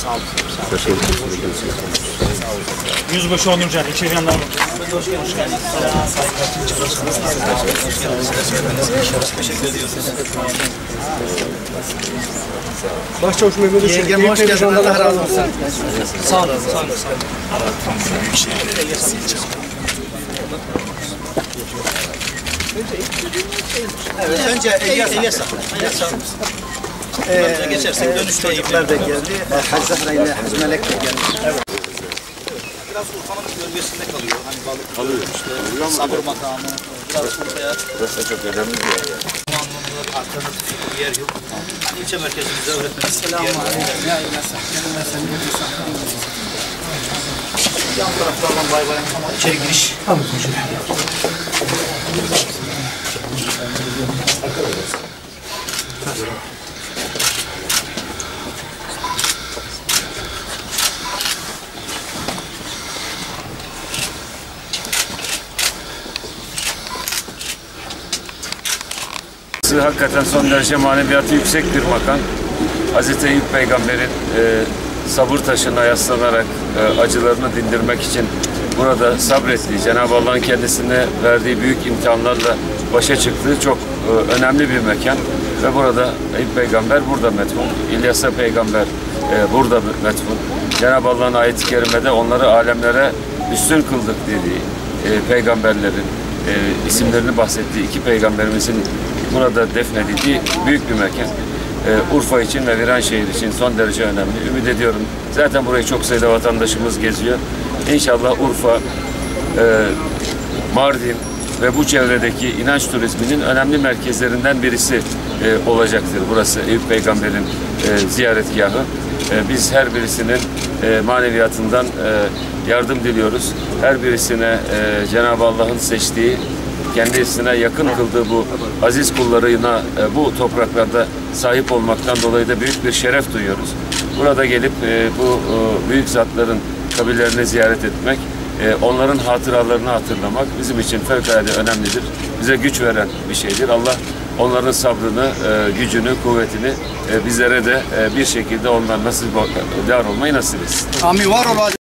Sağ olun. Yüzbaşı Onur Can, içeri yandan. Hoş geldiniz. Teşekkür ediyoruz. Başçavuş Mehmet Işık. Yengem hoş geldin. Allah razı olsun. Sağ olun. Sağ olun. Evet, önce Elyas geçersek dönüşte Eyüpler de geldi. Hacı Zahra ile Hacı Melek de geldi. Evet. Biraz Urfa'nın bölgesinde kalıyor. Hani balık kalıyor işte. Sabır makamı. Biraz Urfa'ya. Burası çok önemli bir yer. Bu anlamda alternatif bir yer yok. Hani ilçe merkezimizde öğretmenimiz bir yer var. Yan taraflardan bay bay ama içeri giriş. Tamam hocam. Hakikaten son derece maneviyatı yüksek bir makam. Hz. Eyüp Peygamber'in sabır taşına yaslanarak acılarını dindirmek için burada sabrettiği, Cenab-ı Allah'ın kendisine verdiği büyük imtihanlarla başa çıktığı çok önemli bir mekan. Ve burada Eyüp Peygamber burada metfun, İlyas'a Peygamber burada metfun. Cenab-ı Allah'ın ayet-i kerimede onları alemlere üstün kıldık dediği peygamberlerin isimlerini bahsettiği iki peygamberimizin burada defnedildiği büyük bir mekan. Urfa için ve Viranşehir için son derece önemli. Ümit ediyorum. Zaten burayı çok sayıda vatandaşımız geziyor. İnşallah Urfa, Mardin ve bu çevredeki inanç turizminin önemli merkezlerinden birisi olacaktır. Burası Eyüp Peygamber'in ziyaretgahı. Biz her birisinin maneviyatından yardım diliyoruz. Her birisine Cenab-ı Allah'ın seçtiği, kendisine yakın kıldığı bu aziz kullarına bu topraklarda sahip olmaktan dolayı da büyük bir şeref duyuyoruz. Burada gelip bu büyük zatların kabirlerini ziyaret etmek, onların hatıralarını hatırlamak bizim için fevkalade önemlidir. Bize güç veren bir şeydir. Allah onların sabrını, gücünü, kuvvetini bizlere de bir şekilde ondan nasip olmayı nasip etsin. Amin, var ol.